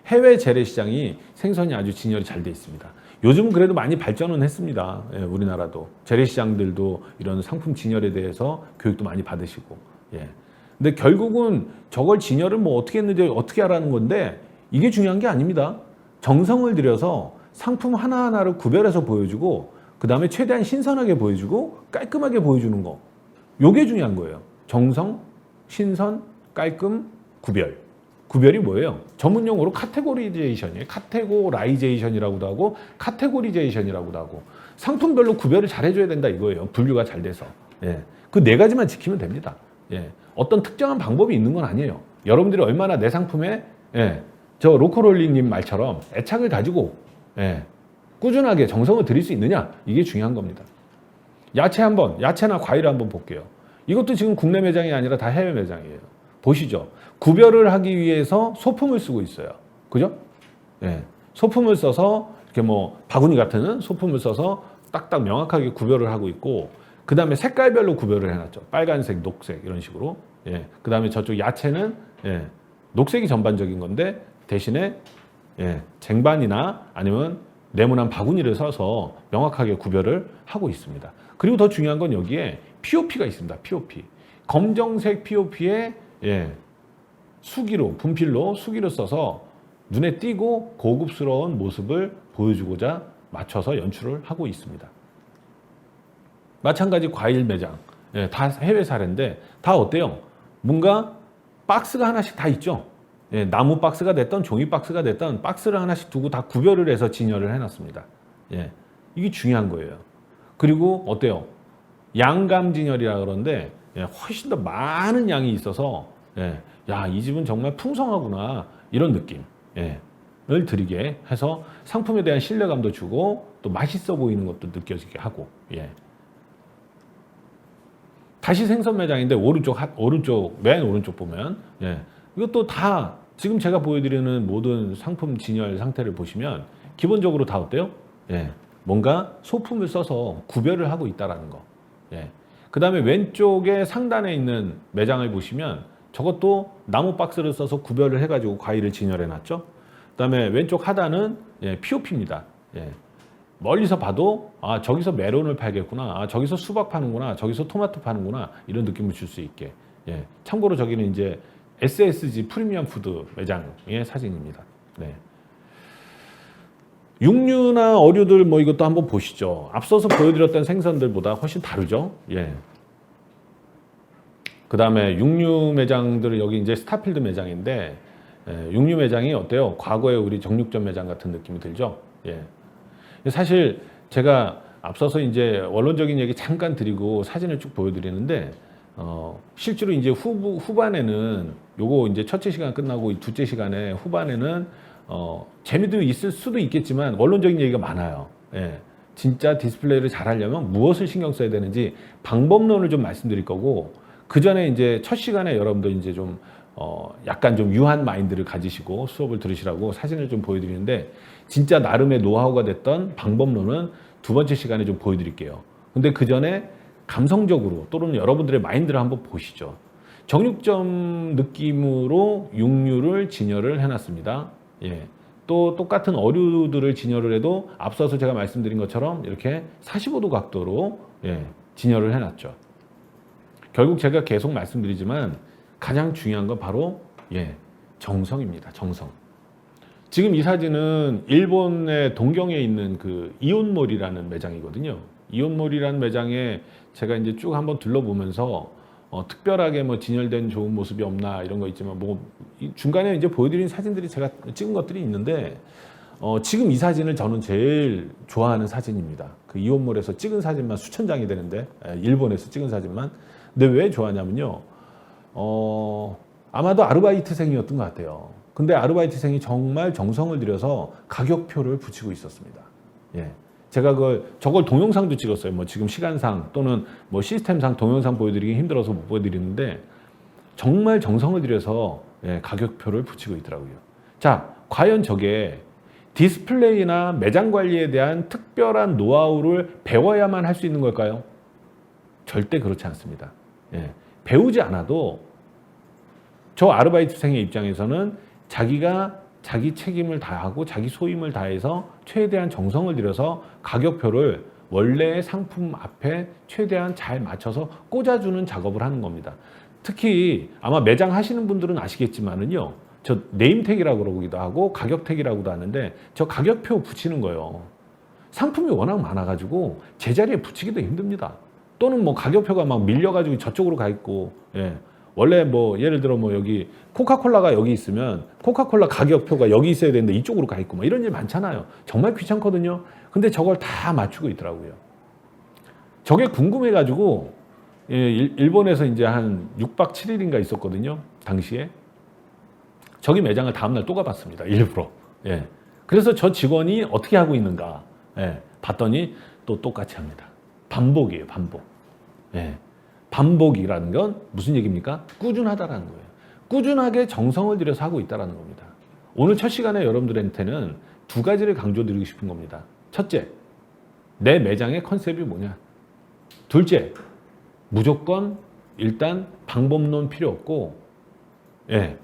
해외 재래시장이 생선이 아주 진열이 잘 돼 있습니다. 요즘은 그래도 많이 발전은 했습니다. 우리나라도 재래시장들도 이런 상품 진열에 대해서 교육도 많이 받으시고. 근데 결국은 저걸 진열을 뭐 어떻게 했는지 어떻게 하라는 건데 이게 중요한 게 아닙니다. 정성을 들여서 상품 하나하나를 구별해서 보여주고 그 다음에 최대한 신선하게 보여주고 깔끔하게 보여주는 거. 요게 중요한 거예요. 정성, 신선, 깔끔, 구별. 구별이 뭐예요? 전문용어로 카테고리제이션이에요. 카테고라이제이션이라고도 하고 카테고리제이션이라고도 하고 상품별로 구별을 잘 해줘야 된다 이거예요. 분류가 잘 돼서. 그 네 가지만 지키면 됩니다. 어떤 특정한 방법이 있는 건 아니에요. 여러분들이 얼마나 내 상품에 저 로코롤리님 말처럼 애착을 가지고 꾸준하게 정성을 들일 수 있느냐 이게 중요한 겁니다. 야채나 과일 한번 볼게요. 이것도 지금 국내 매장이 아니라 다 해외 매장이에요. 보시죠. 구별을 하기 위해서 소품을 쓰고 있어요. 그죠? 소품을 써서 이렇게 뭐 바구니 같은 소품을 써서 딱딱 명확하게 구별을 하고 있고 그 다음에 색깔별로 구별을 해놨죠. 빨간색, 녹색 이런 식으로. 그 다음에 저쪽 야채는 녹색이 전반적인 건데 대신에 쟁반이나 아니면 네모난 바구니를 써서 명확하게 구별을 하고 있습니다. 그리고 더 중요한 건 여기에 POP가 있습니다. POP. 검정색 POP에 수기로, 분필로 수기로 써서 눈에 띄고 고급스러운 모습을 보여주고자 맞춰서 연출을 하고 있습니다. 마찬가지 과일 매장. 다 해외 사례인데 다 어때요? 뭔가 박스가 하나씩 다 있죠. 나무 박스가 됐던 종이 박스가 됐던 박스를 하나씩 두고 다 구별을 해서 진열을 해놨습니다. 이게 중요한 거예요. 그리고 어때요? 양감 진열이라 그러는데 훨씬 더 많은 양이 있어서 야, 이 집은 정말 풍성하구나 이런 느낌을 드리게 해서 상품에 대한 신뢰감도 주고 또 맛있어 보이는 것도 느껴지게 하고. 다시 생선 매장인데 맨 오른쪽 보면 이것도 다 지금 제가 보여드리는 모든 상품 진열 상태를 보시면 기본적으로 다 어때요? 뭔가 소품을 써서 구별을 하고 있다는 거. 그 다음에 왼쪽에 상단에 있는 매장을 보시면 저것도 나무 박스를 써서 구별을 해가지고 과일을 진열해 놨죠. 그 다음에 왼쪽 하단은 POP입니다. 멀리서 봐도 아 저기서 메론을 팔겠구나, 아 저기서 수박 파는구나, 저기서 토마토 파는구나 이런 느낌을 줄 수 있게. 참고로 저기는 이제 SSG 프리미엄 푸드 매장의 사진입니다. 육류나 어류들 뭐 이것도 한번 보시죠. 앞서서 보여드렸던 생선들보다 훨씬 다르죠. 그 다음에 육류 매장들 여기 이제 스타필드 매장인데 육류 매장이 어때요? 과거에 우리 정육점 매장 같은 느낌이 들죠. 사실 제가 앞서서 이제 원론적인 얘기 잠깐 드리고 사진을 쭉 보여드리는데 실제로 이제 후반에는 요거 이제 첫째 시간 끝나고 둘째 시간에 후반에는 재미도 있을 수도 있겠지만 원론적인 얘기가 많아요. 진짜 디스플레이를 잘 하려면 무엇을 신경 써야 되는지 방법론을 좀 말씀드릴 거고, 그 전에 이제 첫 시간에 여러분들 이제 좀 약간 좀 유한 마인드를 가지시고 수업을 들으시라고 사진을 좀 보여드리는데, 진짜 나름의 노하우가 됐던 방법론은 두 번째 시간에 좀 보여드릴게요. 근데 그 전에 감성적으로 또는 여러분들의 마인드를 한번 보시죠. 정육점 느낌으로 육류를 진열을 해놨습니다. 예. 또 똑같은 어류들을 진열을 해도 앞서서 제가 말씀드린 것처럼 이렇게 45도 각도로 진열을 해놨죠. 결국 제가 계속 말씀드리지만 가장 중요한 건 바로 정성입니다. 정성. 지금 이 사진은 일본의 동경에 있는 그 이온몰이라는 매장이거든요. 이온몰이라는 매장에 제가 이제 쭉 한번 둘러보면서 특별하게 뭐 진열된 좋은 모습이 없나 이런 거 있지만, 뭐 중간에 이제 보여드린 사진들이 제가 찍은 것들이 있는데, 지금 이 사진을 저는 제일 좋아하는 사진입니다. 그 이온몰에서 찍은 사진만 수천 장이 되는데, 일본에서 찍은 사진만. 근데 왜 좋아하냐면요, 아마도 아르바이트생이었던 것 같아요. 근데 아르바이트생이 정말 정성을 들여서 가격표를 붙이고 있었습니다. 예. 제가 저걸 동영상도 찍었어요. 뭐 지금 시간상 또는 뭐 시스템상 동영상 보여드리기 힘들어서 못 보여드리는데, 정말 정성을 들여서 가격표를 붙이고 있더라고요. 자, 과연 저게 디스플레이나 매장 관리에 대한 특별한 노하우를 배워야만 할 수 있는 걸까요? 절대 그렇지 않습니다. 배우지 않아도 저 아르바이트생의 입장에서는 자기가 자기 책임을 다하고 자기 소임을 다해서 최대한 정성을 들여서 가격표를 원래의 상품 앞에 최대한 잘 맞춰서 꽂아주는 작업을 하는 겁니다. 특히 아마 매장 하시는 분들은 아시겠지만은요, 저 네임택이라고 그러기도 하고 가격택이라고도 하는데, 저 가격표 붙이는 거예요. 상품이 워낙 많아가지고 제자리에 붙이기도 힘듭니다. 또는 뭐 가격표가 막 밀려가지고 저쪽으로 가 있고, 원래 뭐 예를 들어 뭐 여기 코카콜라가 여기 있으면 코카콜라 가격표가 여기 있어야 되는데 이쪽으로 가 있고 뭐 이런 일 많잖아요. 정말 귀찮거든요. 근데 저걸 다 맞추고 있더라고요. 저게 궁금해가지고 일본에서 이제 한 6박 7일인가 있었거든요. 당시에. 저기 매장을 다음날 또 가봤습니다. 일부러. 그래서 저 직원이 어떻게 하고 있는가 봤더니 또 똑같이 합니다. 반복이에요. 반복. 반복이라는 건 무슨 얘기입니까? 꾸준하다라는 거예요. 꾸준하게 정성을 들여서 하고 있다는 겁니다. 오늘 첫 시간에 여러분들한테는 두 가지를 강조드리고 싶은 겁니다. 첫째, 내 매장의 컨셉이 뭐냐. 둘째, 무조건 일단 방법론 필요 없고,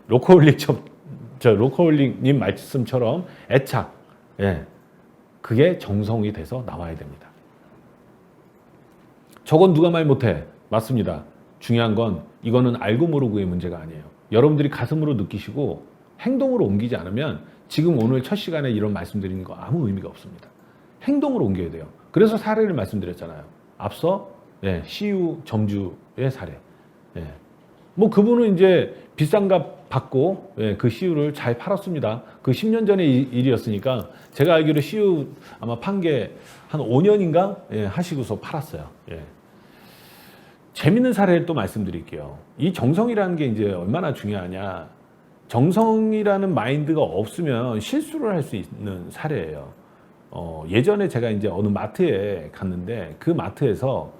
로커홀릭님 말씀처럼 애착, 그게 정성이 돼서 나와야 됩니다. 저건 누가 말 못해. 맞습니다. 중요한 건 이거는 알고 모르고의 문제가 아니에요. 여러분들이 가슴으로 느끼시고 행동으로 옮기지 않으면 지금 오늘 첫 시간에 이런 말씀드리는 거 아무 의미가 없습니다. 행동으로 옮겨야 돼요. 그래서 사례를 말씀드렸잖아요. 앞서 CU 점주의 사례. 뭐 그분은 이제 비싼 값 받고 그 CU를 잘 팔았습니다. 그 10년 전의 일이었으니까 제가 알기로 CU 아마 판 게 한 5년인가 하시고서 팔았어요. 재밌는 사례를 또 말씀드릴게요. 이 정성이라는 게 이제 얼마나 중요하냐. 정성이라는 마인드가 없으면 실수를 할 수 있는 사례예요. 예전에 제가 이제 어느 마트에 갔는데, 그 마트에서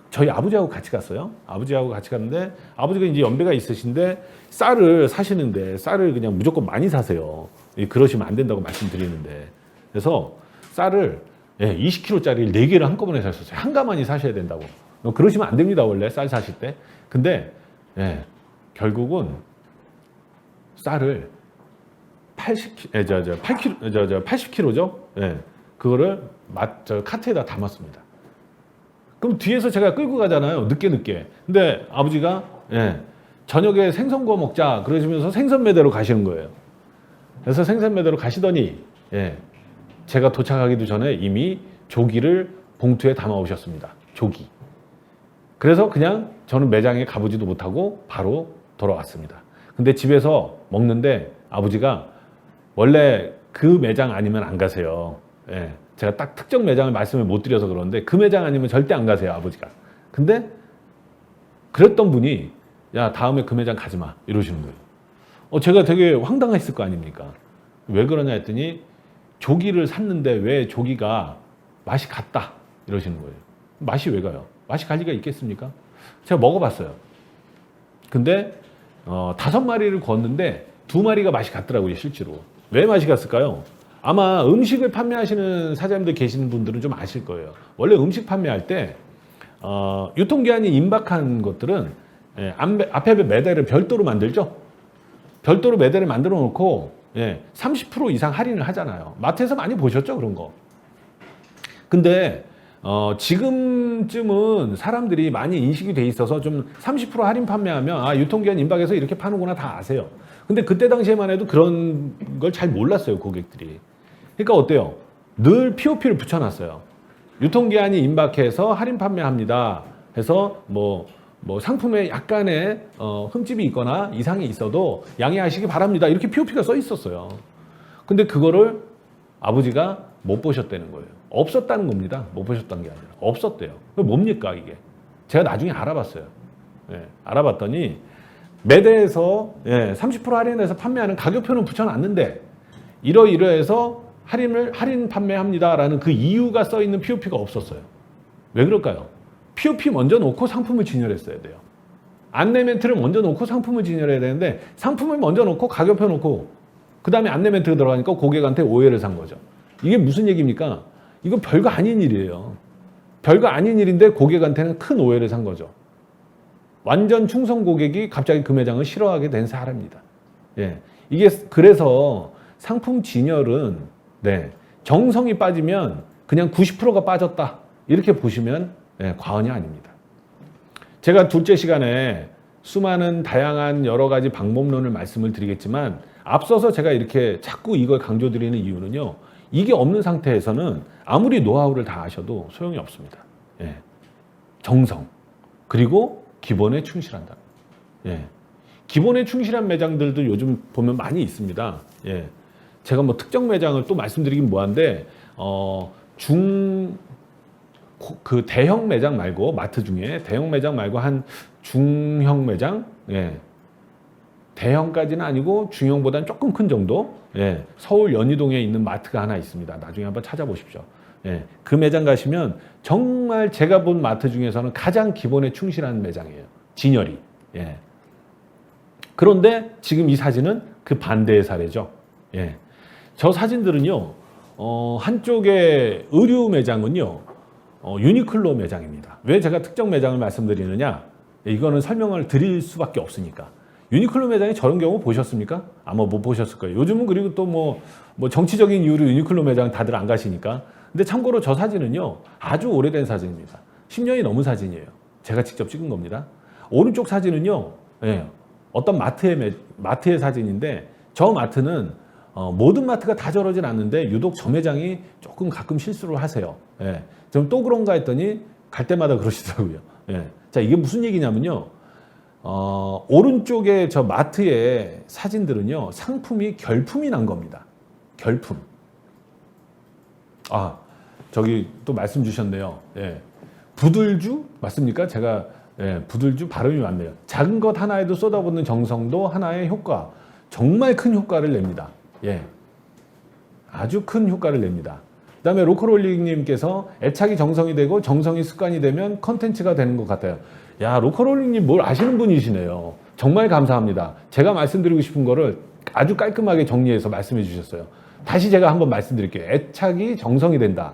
저희 아버지하고 같이 갔어요. 아버지하고 같이 갔는데, 아버지가 이제 연배가 있으신데 쌀을 사시는데 쌀을 그냥 무조건 많이 사세요. 그러시면 안 된다고 말씀드리는데, 그래서 쌀을 20kg짜리 4개를 한꺼번에 사셨어요. 한 가마니 사셔야 된다고. 그러시면 안 됩니다. 원래 쌀 사실 때. 근데 결국은 쌀을 80kg죠. 그거를 카트에다 담았습니다. 그럼 뒤에서 제가 끌고 가잖아요. 늦게. 근데 아버지가 저녁에 생선 구워 먹자 그러시면서 생선 매대로 가시는 거예요. 그래서 생선 매대로 가시더니 제가 도착하기도 전에 이미 조기를 봉투에 담아 오셨습니다. 조기. 그래서 그냥 저는 매장에 가보지도 못하고 바로 돌아왔습니다. 근데 집에서 먹는데 아버지가 원래 그 매장 아니면 안 가세요. 제가 딱 특정 매장을 말씀을 못 드려서 그러는데 그 매장 아니면 절대 안 가세요, 아버지가. 근데 그랬던 분이 야, 다음에 그 매장 가지 마 이러시는 거예요. 제가 되게 황당했을 거 아닙니까? 왜 그러냐 했더니 조기를 샀는데 왜 조기가 맛이 같다 이러시는 거예요. 맛이 왜 가요? 맛이 갈 리가 있겠습니까? 제가 먹어봤어요. 근데 5마리를 구웠는데 2마리가 맛이 같더라고요, 실제로. 왜 맛이 갔을까요? 아마 음식을 판매하시는 사장님들 계시는 분들은 좀 아실 거예요. 원래 음식 판매할 때 유통기한이 임박한 것들은 앞에 매대를 별도로 만들죠. 별도로 매대를 만들어 놓고 30% 이상 할인을 하잖아요. 마트에서 많이 보셨죠, 그런 거. 근데 지금쯤은 사람들이 많이 인식이 돼 있어서 좀 30% 할인 판매하면 유통기한 임박해서 이렇게 파는구나 다 아세요. 근데 그때 당시에만 해도 그런 걸 잘 몰랐어요, 고객들이. 그러니까 어때요? 늘 POP를 붙여놨어요. 유통기한이 임박해서 할인 판매합니다 해서 뭐 상품에 약간의 흠집이 있거나 이상이 있어도 양해하시기 바랍니다, 이렇게 POP가 써 있었어요. 근데 그거를 아버지가 못 보셨다는 거예요. 없었다는 겁니다. 못 보셨다는 게 아니라 없었대요. 뭡니까 이게? 제가 나중에 알아봤어요. 알아봤더니 매대에서 30% 할인해서 판매하는 가격표는 붙여놨는데 이러이러해서 할인 판매합니다라는 그 이유가 써 있는 POP가 없었어요. 왜 그럴까요? POP 먼저 놓고 상품을 진열했어야 돼요. 안내 멘트를 먼저 놓고 상품을 진열해야 되는데 상품을 먼저 놓고 가격표 놓고 그 다음에 안내 멘트가 들어가니까 고객한테 오해를 산 거죠. 이게 무슨 얘기입니까? 이거 별거 아닌 일이에요. 별거 아닌 일인데 고객한테는 큰 오해를 산 거죠. 완전 충성 고객이 갑자기 그 매장을 싫어하게 된 사례입니다. 이게 그래서 상품 진열은 정성이 빠지면 그냥 90%가 빠졌다 이렇게 보시면 과언이 아닙니다. 제가 둘째 시간에 수많은 다양한 여러 가지 방법론을 말씀을 드리겠지만 앞서서 제가 이렇게 자꾸 이걸 강조드리는 이유는요, 이게 없는 상태에서는 아무리 노하우를 다 하셔도 소용이 없습니다. 정성 그리고 기본에 충실한다. 기본에 충실한 매장들도 요즘 보면 많이 있습니다. 제가 뭐 특정 매장을 또 말씀드리긴 뭐한데 그 대형 매장 말고 마트 중에 대형 매장 말고 한 중형 매장, 대형까지는 아니고 중형보다는 조금 큰 정도, 서울 연희동에 있는 마트가 하나 있습니다. 나중에 한번 찾아보십시오. 그 매장 가시면 정말 제가 본 마트 중에서는 가장 기본에 충실한 매장이에요. 진열이. 그런데 지금 이 사진은 그 반대의 사례죠. 저 사진들은요, 한쪽의 의류 매장은요, 유니클로 매장입니다. 왜 제가 특정 매장을 말씀드리느냐? 이거는 설명을 드릴 수밖에 없으니까. 유니클로 매장에 저런 경우 보셨습니까? 아마 못 보셨을 거예요. 요즘은 그리고 또 뭐 정치적인 이유로 유니클로 매장 다들 안 가시니까. 근데 참고로 저 사진은요, 아주 오래된 사진입니다. 10년이 넘은 사진이에요. 제가 직접 찍은 겁니다. 오른쪽 사진은요, 어떤 마트의 사진인데, 저 마트는 모든 마트가 다 저러진 않는데 유독 저 매장이 조금 가끔 실수를 하세요. 좀 또 그런가 했더니 갈 때마다 그러시더라고요. 자, 이게 무슨 얘기냐면요, 오른쪽에 저 마트의 사진들은요, 상품이 결품이 난 겁니다. 결품. 저기 또 말씀 주셨네요. 부들주 맞습니까? 제가 부들주 발음이 맞네요. 작은 것 하나에도 쏟아붓는 정성도 하나의 효과, 정말 큰 효과를 냅니다. 아주 큰 효과를 냅니다. 그 다음에 로컬홀릭님께서 애착이 정성이 되고 정성이 습관이 되면 컨텐츠가 되는 것 같아요. 야, 로컬홀릭님 뭘 아시는 분이시네요. 정말 감사합니다. 제가 말씀드리고 싶은 거를 아주 깔끔하게 정리해서 말씀해 주셨어요. 다시 제가 한번 말씀드릴게요. 애착이 정성이 된다.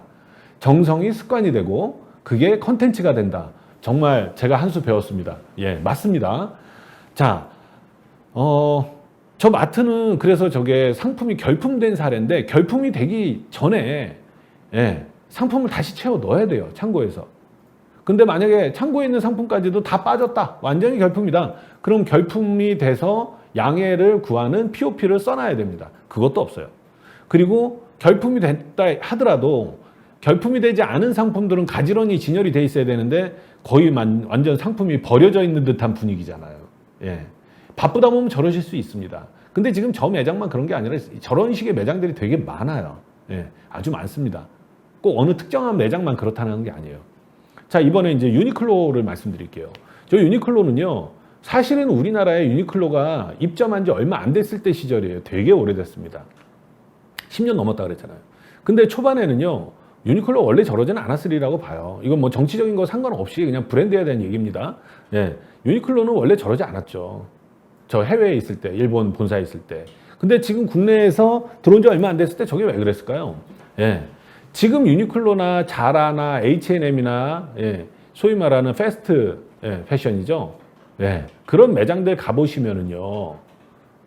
정성이 습관이 되고 그게 컨텐츠가 된다. 정말 제가 한 수 배웠습니다. 맞습니다. 자, 저 마트는 그래서 저게 상품이 결품된 사례인데, 결품이 되기 전에 상품을 다시 채워 넣어야 돼요, 창고에서. 근데 만약에 창고에 있는 상품까지도 다 빠졌다, 완전히 결품이다, 그럼 결품이 돼서 양해를 구하는 POP를 써놔야 됩니다. 그것도 없어요. 그리고 결품이 됐다 하더라도 결품이 되지 않은 상품들은 가지런히 진열이 돼 있어야 되는데 거의 완전 상품이 버려져 있는 듯한 분위기잖아요. 바쁘다 보면 저러실 수 있습니다. 근데 지금 저 매장만 그런 게 아니라 저런 식의 매장들이 되게 많아요. 아주 많습니다. 꼭 어느 특정한 매장만 그렇다는 게 아니에요. 자, 이번에 이제 유니클로를 말씀드릴게요. 저 유니클로는요, 사실은 우리나라에 유니클로가 입점한 지 얼마 안 됐을 때 시절이에요. 되게 오래됐습니다. 10년 넘었다 그랬잖아요. 근데 초반에는요, 유니클로 원래 저러지는 않았으리라고 봐요. 이건 뭐 정치적인 거 상관없이 그냥 브랜드에 대한 얘기입니다. 예, 유니클로는 원래 저러지 않았죠. 저 해외에 있을 때, 일본 본사에 있을 때. 근데 지금 국내에서 들어온 지 얼마 안 됐을 때 저게 왜 그랬을까요? 예, 지금 유니클로나 자라나 H&M이나 예, 소위 말하는 패스트 예, 패션이죠. 예, 그런 매장들 가보시면은요,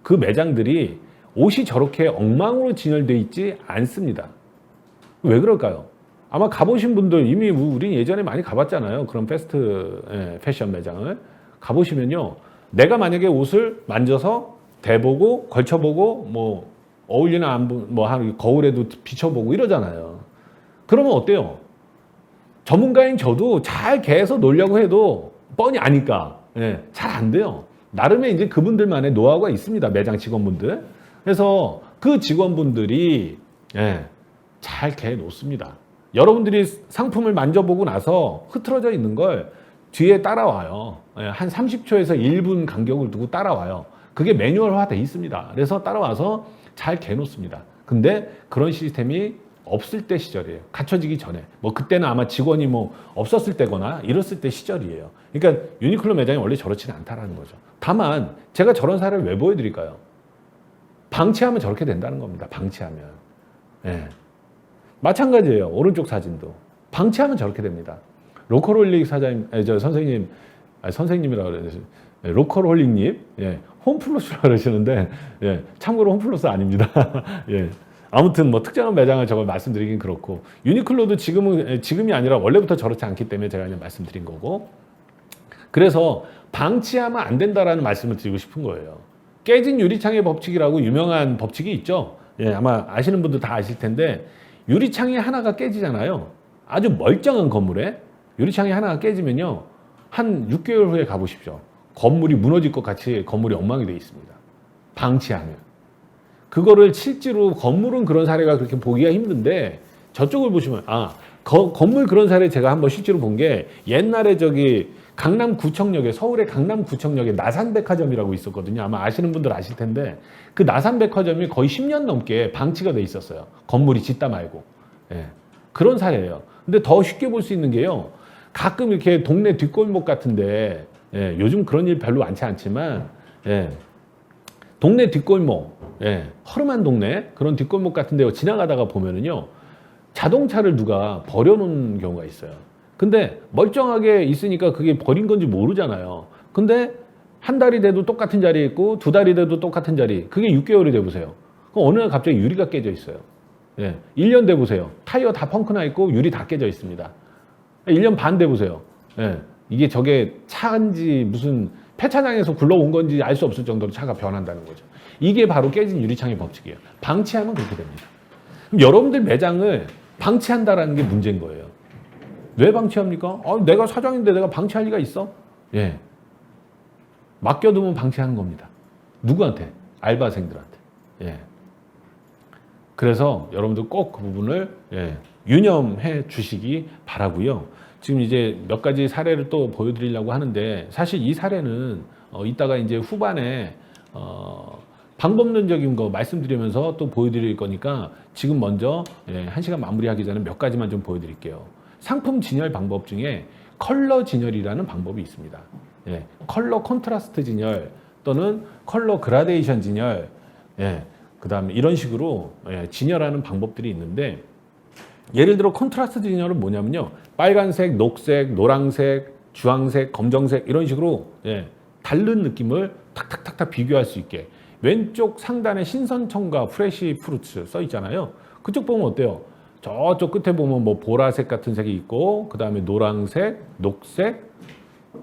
그 매장들이 옷이 저렇게 엉망으로 진열되어 있지 않습니다. 왜 그럴까요? 아마 가보신 분들 이미 우리 예전에 많이 가봤잖아요. 그런 패스트 예, 패션 매장을 가보시면요, 내가 만약에 옷을 만져서 대보고 걸쳐보고 뭐 어울리나 안 거울에도 비춰보고 이러잖아요. 그러면 어때요? 전문가인 저도 잘 개서 놀려고 해도 뻔히 아니까 예, 잘 안 돼요. 나름의 이제 그분들만의 노하우가 있습니다. 매장 직원분들. 그래서 그 직원분들이 예, 잘 개 놓습니다. 여러분들이 상품을 만져보고 나서 흐트러져 있는 걸 뒤에 따라와요. 예, 한 30초에서 1분 간격을 두고 따라와요. 그게 매뉴얼화 돼 있습니다. 그래서 따라와서 잘 개 놓습니다. 근데 그런 시스템이 없을 때 시절이에요. 갖춰지기 전에. 뭐 그때는 아마 직원이 뭐 없었을 때거나 이랬을 때 시절이에요. 그러니까 유니클로 매장이 원래 저렇지는 않다라는 거죠. 다만 제가 저런 사례를 왜 보여드릴까요? 방치하면 저렇게 된다는 겁니다. 방치하면. 예. 마찬가지예요. 오른쪽 사진도. 방치하면 저렇게 됩니다. 로컬홀릭 사장님, 저 선생님, 선생님이라고 그러죠. 예, 로컬홀릭님, 예, 홈플러스라고 그러시는데, 예, 참고로 홈플러스 아닙니다. 예. 아무튼 뭐 특정한 매장을 저걸 말씀드리긴 그렇고, 유니클로도 지금이 아니라 원래부터 저렇지 않기 때문에 제가 그냥 말씀드린 거고, 그래서 방치하면 안 된다라는 말씀을 드리고 싶은 거예요. 깨진 유리창의 법칙이라고 유명한 법칙이 있죠. 예, 아마 아시는 분들 다 아실 텐데, 유리창이 하나가 깨지잖아요. 아주 멀쩡한 건물에 유리창이 하나가 깨지면요, 한 6개월 후에 가보십시오. 건물이 무너질 것 같이 건물이 엉망이 되어 있습니다. 방치하면. 그거를 실제로 건물은 그런 사례가 그렇게 보기가 힘든데, 저쪽을 보시면 건물 그런 사례 제가 한번 실제로 본 게, 옛날에 저기 강남구청역에, 서울의 강남구청역에 나산백화점이라고 있었거든요. 아마 아시는 분들 아실 텐데, 그 나산백화점이 거의 10년 넘게 방치가 돼 있었어요. 건물이 짓다 말고. 예, 그런 사례예요. 근데 더 쉽게 볼 수 있는 게요, 가끔 이렇게 동네 뒷골목 같은데, 예, 요즘 그런 일 별로 많지 않지만, 예, 동네 뒷골목, 예, 허름한 동네, 그런 뒷골목 같은 데 지나가다가 보면은요, 자동차를 누가 버려놓은 경우가 있어요. 근데 멀쩡하게 있으니까 그게 버린 건지 모르잖아요. 근데 한 달이 돼도 똑같은 자리에 있고, 두 달이 돼도 똑같은 자리, 그게 6개월이 돼 보세요. 그럼 어느 날 갑자기 유리가 깨져 있어요. 예, 1년 돼 보세요. 타이어 다 펑크나 있고 유리 다 깨져 있습니다. 1년 반 돼 보세요. 예, 이게 저게 차인지 무슨 폐차장에서 굴러온 건지 알 수 없을 정도로 차가 변한다는 거죠. 이게 바로 깨진 유리창의 법칙이에요. 방치하면 그렇게 됩니다. 그럼 여러분들 매장을 방치한다라는 게 문제인 거예요. 왜 방치합니까? 내가 사장인데 내가 방치할 리가 있어? 예, 맡겨두면 방치하는 겁니다. 누구한테? 알바생들한테. 예. 그래서 여러분들 꼭 그 부분을 예, 유념해 주시기 바라고요. 지금 이제 몇 가지 사례를 또 보여드리려고 하는데, 사실 이 사례는 이따가 이제 후반에 방법론적인 거 말씀드리면서 또 보여드릴 거니까, 지금 먼저 예, 1시간 마무리하기 전에 몇 가지만 좀 보여드릴게요. 상품 진열 방법 중에 컬러 진열이라는 방법이 있습니다. 예, 컬러 컨트라스트 진열 또는 컬러 그라데이션 진열, 예, 그 다음에 이런 식으로 예, 진열하는 방법들이 있는데, 예를 들어 컨트라스트 진열은 뭐냐면요, 빨간색, 녹색, 노란색, 주황색, 검정색 이런 식으로 예, 다른 느낌을 탁탁탁탁 비교할 수 있게, 왼쪽 상단에 신선청과 프레시 프루츠 써 있잖아요. 그쪽 보면 어때요? 저쪽 끝에 보면 뭐 보라색 같은 색이 있고, 그 다음에 노란색, 녹색,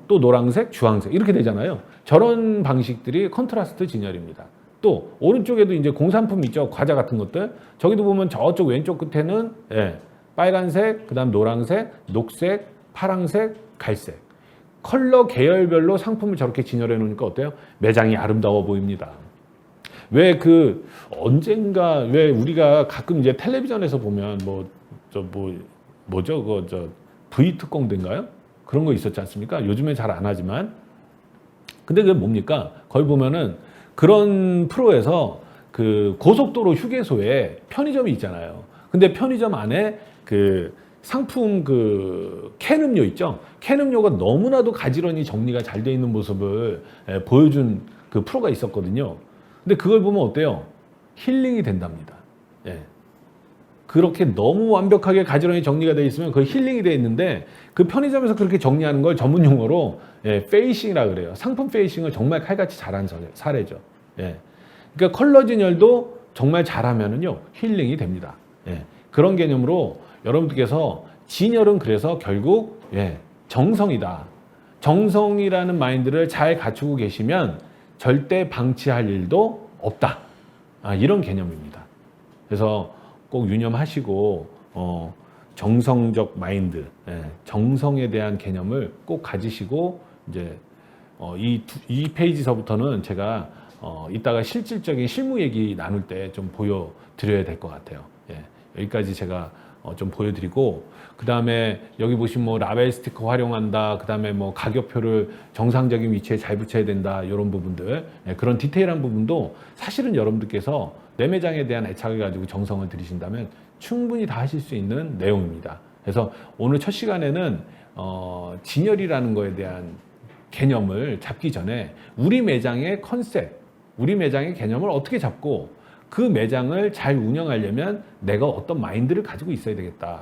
또 노란색, 주황색 이렇게 되잖아요. 저런 방식들이 컨트라스트 진열입니다. 또 오른쪽에도 이제 공산품 있죠. 과자 같은 것들. 저기도 보면 저쪽 왼쪽 끝에는 예, 빨간색, 그 다음 노란색, 녹색, 파란색, 갈색. 컬러 계열별로 상품을 저렇게 진열해 놓으니까 어때요? 매장이 아름다워 보입니다. 왜 언젠가 왜 우리가 가끔 이제 텔레비전에서 보면 V 특공대인가요? 그런 거 있었지 않습니까? 요즘에 잘 안 하지만. 근데 그게 뭡니까? 거기 보면은 그런 프로에서 그 고속도로 휴게소에 편의점이 있잖아요. 근데 편의점 안에 그 상품 그 캔 음료 있죠? 캔 음료가 너무나도 가지런히 정리가 잘 되어 있는 모습을 보여준 그 프로가 있었거든요. 근데 그걸 보면 어때요? 힐링이 된답니다. 예. 그렇게 너무 완벽하게 가지런히 정리가 되어 있으면 그 힐링이 되어 있는데 그 편의점에서 그렇게 정리하는 걸 전문 용어로 페이싱이라 그래요. 상품 페이싱을 정말 칼같이 잘한 사례죠. 예. 그러니까 컬러 진열도 정말 잘하면은요 힐링이 됩니다. 예. 그런 개념으로 여러분들께서 진열은 그래서 결국 정성이다. 정성이라는 마인드를 잘 갖추고 계시면 절대 방치할 일도 없다. 이런 개념입니다. 그래서 꼭 유념하시고 정성적 마인드, 정성에 대한 개념을 꼭 가지시고 이제 이 페이지서부터는 제가 이따가 실질적인 실무 얘기 나눌 때 좀 보여드려야 될 것 같아요. 여기까지 제가 좀 보여드리고 그 다음에 여기 보시면 뭐 라벨 스티커 활용한다, 그 다음에 뭐 가격표를 정상적인 위치에 잘 붙여야 된다, 이런 부분들, 그런 디테일한 부분도 사실은 여러분들께서 내 매장에 대한 애착을 가지고 정성을 들이신다면 충분히 다 하실 수 있는 내용입니다. 그래서 오늘 첫 시간에는 진열이라는 거에 대한 개념을 잡기 전에 우리 매장의 컨셉, 우리 매장의 개념을 어떻게 잡고 그 매장을 잘 운영하려면 내가 어떤 마인드를 가지고 있어야 되겠다.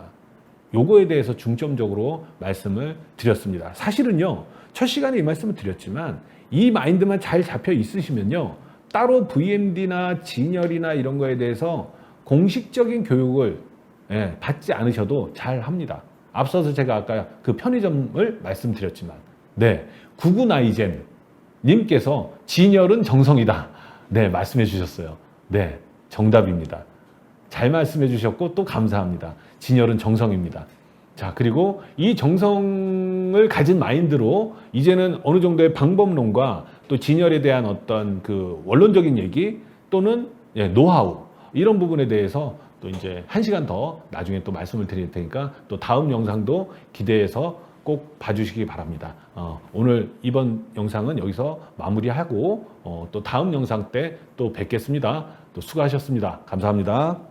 요거에 대해서 중점적으로 말씀을 드렸습니다. 사실은요, 첫 시간에 이 말씀을 드렸지만 이 마인드만 잘 잡혀 있으시면요, 따로 VMD나 진열이나 이런 거에 대해서 공식적인 교육을 받지 않으셔도 잘 합니다. 앞서서 제가 아까 그 편의점을 말씀드렸지만, 구구나이젠 님께서 진열은 정성이다. 말씀해 주셨어요. 정답입니다. 잘 말씀해 주셨고 또 감사합니다. 진열은 정성입니다. 자, 그리고 이 정성을 가진 마인드로 이제는 어느 정도의 방법론과 또 진열에 대한 어떤 그 원론적인 얘기 또는 노하우, 이런 부분에 대해서 또 이제 1시간 더 나중에 또 말씀을 드릴 테니까 또 다음 영상도 기대해서 꼭 봐주시기 바랍니다. 오늘 이번 영상은 여기서 마무리하고 또 다음 영상 때 또 뵙겠습니다. 또 수고하셨습니다. 감사합니다.